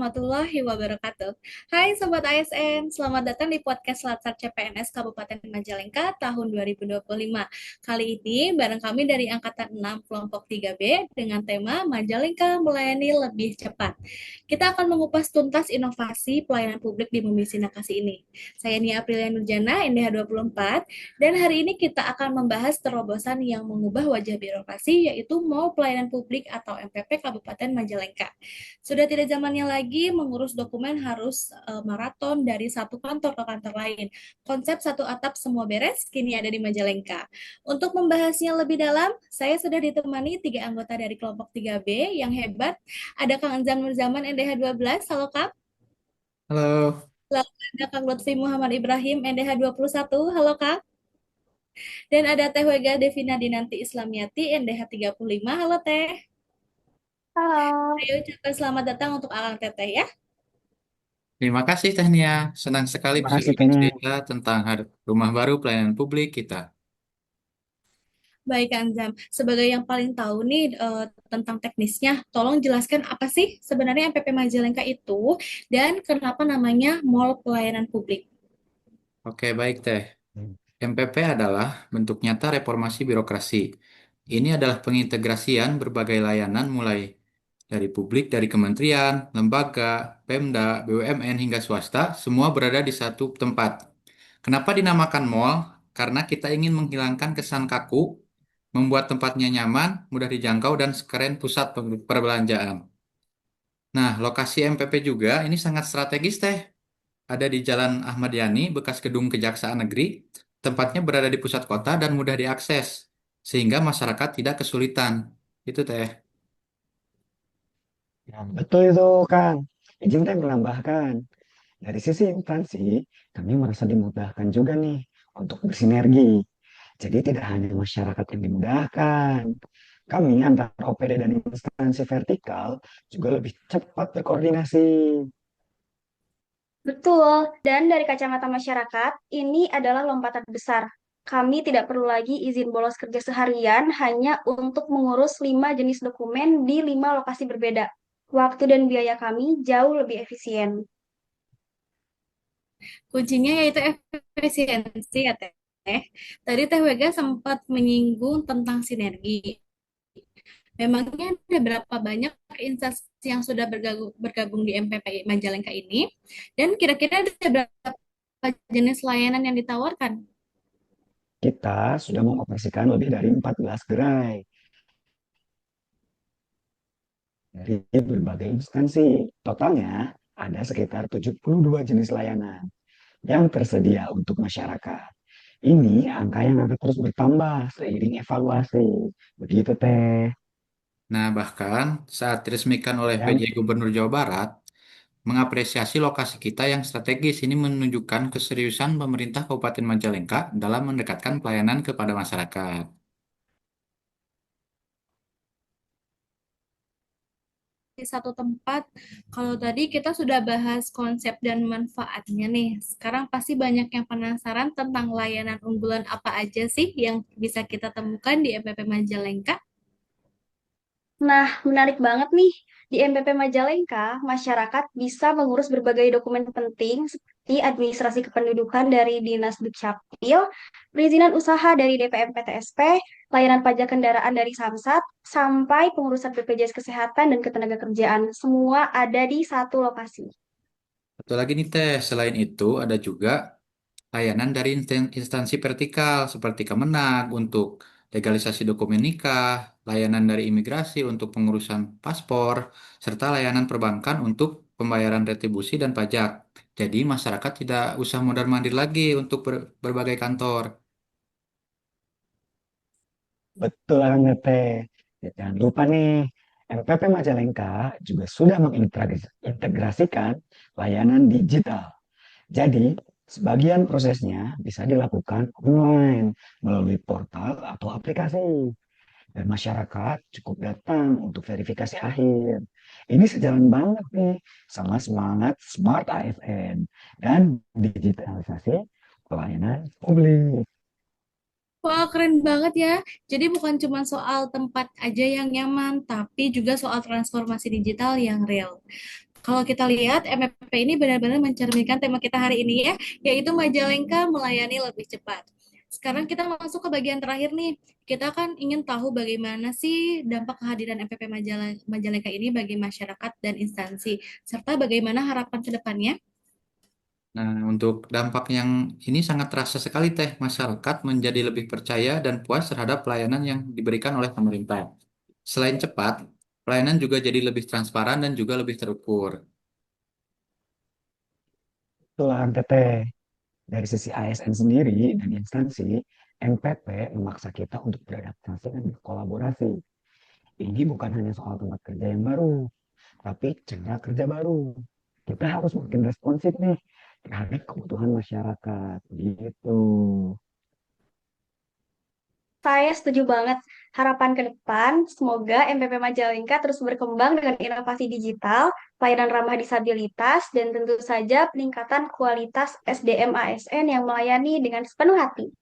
warahmatullahi wabarakatuh. Hai Sobat ASN, selamat datang di podcast Latsar CPNS Kabupaten Majalengka tahun 2025. Kali ini bareng kami dari Angkatan 6 Kelompok 3B dengan tema Majalengka Melayani Lebih Cepat. Kita akan mengupas tuntas inovasi pelayanan publik di Bumi Sinakasi ini. Saya Nia Aprilia Nurjana, NDH 24, dan hari ini kita akan membahas terobosan yang mengubah wajah birokrasi, yaitu Mall Pelayanan Publik atau MPP Kabupaten Majalengka. Sudah tidak zamannya lagi mengurus dokumen harus maraton dari satu kantor ke kantor lain. Konsep satu atap semua beres kini ada di Majalengka. Untuk membahasnya lebih dalam, saya sudah ditemani tiga anggota dari kelompok 3B yang hebat. Ada Kang Anzan Murzaman NDH 12, halo Kak. Halo, Lalu ada Kang Lutfi Muhammad Ibrahim NDH 21, halo Kak. Dan ada Teh Wega Devina Dinanti Islamiati NDH 35, halo Teh. Halo, Ayo ucapkan selamat datang untuk Akang Teteh ya. terima kasih Tehnia. Senang sekali terima bisa kasih berbagi Kenya. cerita tentang rumah baru pelayanan publik kita. Baik, Kang Zam. Sebagai yang paling tahu nih tentang teknisnya, tolong jelaskan apa sih sebenarnya MPP Majalengka itu dan kenapa namanya Mall Pelayanan Publik. Oke, baik Teh. MPP adalah bentuk nyata reformasi birokrasi. Ini adalah pengintegrasian berbagai layanan mulai dari publik, dari kementerian, lembaga, Pemda, BUMN hingga swasta, semua berada di satu tempat. Kenapa dinamakan mall? Karena kita ingin menghilangkan kesan kaku, membuat tempatnya nyaman, mudah dijangkau, dan sekeren pusat perbelanjaan. Nah, lokasi MPP juga ini sangat strategis, Teh. Ada di Jalan Ahmad Yani, bekas gedung Kejaksaan Negeri. Tempatnya berada di pusat kota dan mudah diakses, sehingga masyarakat tidak kesulitan. Itu, Teh. Ya, betul itu Kang. Izin saya menambahkan, dari sisi instansi, kami merasa dimudahkan juga nih untuk bersinergi. Jadi tidak hanya masyarakat yang dimudahkan, kami antar OPD dan instansi vertikal juga lebih cepat berkoordinasi. Betul, dan dari kacamata masyarakat, ini adalah lompatan besar. Kami tidak perlu lagi izin bolos kerja seharian hanya untuk mengurus 5 jenis dokumen di 5 lokasi berbeda. Waktu dan biaya kami jauh lebih efisien. Kuncinya yaitu efisiensi ya Teh. Tadi Teh Wega sempat menyinggung tentang sinergi. Memangnya ada berapa banyak instansi yang sudah bergabung di MPP Majalengka ini? Dan kira-kira ada berapa jenis layanan yang ditawarkan? Kita sudah mengoperasikan lebih dari 14 gerai dari berbagai instansi. Totalnya ada sekitar 72 jenis layanan yang tersedia untuk masyarakat. Ini angka yang akan terus bertambah seiring evaluasi. Begitu, Teh. Nah, bahkan saat diresmikan oleh Yang PJ Gubernur Jawa Barat, mengapresiasi lokasi kita yang strategis ini menunjukkan keseriusan pemerintah Kabupaten Majalengka dalam mendekatkan pelayanan kepada masyarakat. Di satu tempat. Kalau tadi kita sudah bahas konsep dan manfaatnya nih. Sekarang pasti banyak yang penasaran tentang layanan unggulan apa aja sih yang bisa kita temukan di MPP Majalengka. Nah, menarik banget nih. Di MPP Majalengka, masyarakat bisa mengurus berbagai dokumen penting seperti administrasi kependudukan dari Dinas Dukcapil, perizinan usaha dari DPM PTSP, layanan pajak kendaraan dari Samsat, sampai pengurusan BPJS Kesehatan dan Ketenagakerjaan. Semua ada di satu lokasi. Satu lagi nih Teh, selain itu ada juga layanan dari instansi vertikal seperti Kemenag untuk legalisasi dokumen nikah, layanan dari imigrasi untuk pengurusan paspor, serta layanan perbankan untuk pembayaran retribusi dan pajak. Jadi masyarakat tidak usah mondar-mandir lagi untuk berbagai kantor. betul banget, Teh. Ya, jangan lupa nih, MPP Majalengka juga sudah mengintegrasikan layanan digital. Jadi, sebagian prosesnya bisa dilakukan online melalui portal atau aplikasi. Dan masyarakat cukup datang untuk verifikasi akhir. Ini sejalan banget nih sama semangat Smart ASN dan digitalisasi pelayanan publik. Wah, keren banget ya. Jadi bukan cuma soal tempat aja yang nyaman, tapi juga soal transformasi digital yang real. Kalau kita lihat, MPP ini benar-benar mencerminkan tema kita hari ini ya, yaitu Majalengka melayani lebih cepat. Sekarang kita masuk ke bagian terakhir nih. Kita kan ingin tahu bagaimana sih dampak kehadiran MPP Majalengka ini bagi masyarakat dan instansi, serta bagaimana harapan ke depannya. Nah, untuk dampak yang ini sangat terasa sekali Teh, masyarakat menjadi lebih percaya dan puas terhadap pelayanan yang diberikan oleh pemerintah. Selain cepat, pelayanan juga jadi lebih transparan dan juga lebih terukur. Itulah MPP. Dari sisi ASN sendiri dan instansi, MPP memaksa kita untuk beradaptasi dan berkolaborasi. Ini bukan hanya soal tempat kerja yang baru, tapi cara kerja baru. Kita harus makin responsif nih terhadap kebutuhan masyarakat. Gitu. Saya setuju banget. Harapan ke depan, semoga MPP Majalengka terus berkembang dengan inovasi digital, pelayanan ramah disabilitas, dan tentu saja peningkatan kualitas SDM ASN yang melayani dengan sepenuh hati.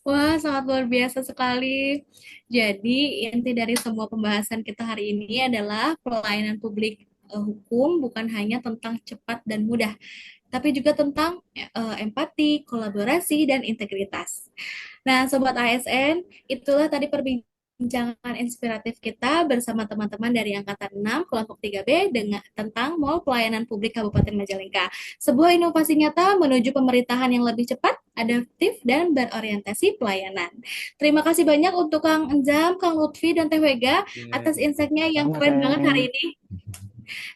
Wah, sangat luar biasa sekali. Jadi, inti dari semua pembahasan kita hari ini adalah pelayanan publik hukum bukan hanya tentang cepat dan mudah, tapi juga tentang empati, kolaborasi, dan integritas. Nah, Sobat ASN, itulah tadi perbincangan inspiratif kita bersama teman-teman dari Angkatan 6 Kelompok 3B dengan tentang Mall Pelayanan Publik Kabupaten Majalengka. Sebuah inovasi nyata menuju pemerintahan yang lebih cepat, adaptif, dan berorientasi pelayanan. Terima kasih banyak untuk Kang Enzam, Kang Lutfi, dan Teh Wega atas insight-nya yang Sama, keren banget hari Teh. ini.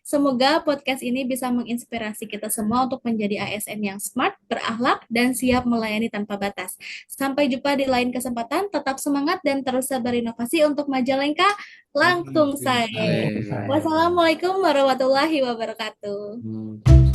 Semoga podcast ini bisa menginspirasi kita semua untuk menjadi ASN yang smart, berakhlak, dan siap melayani tanpa batas. Sampai jumpa di lain kesempatan, tetap semangat dan terus berinovasi untuk Majalengka langsung Langsung saya. Langsung saya. saya. Wassalamualaikum warahmatullahi wabarakatuh. Hmm.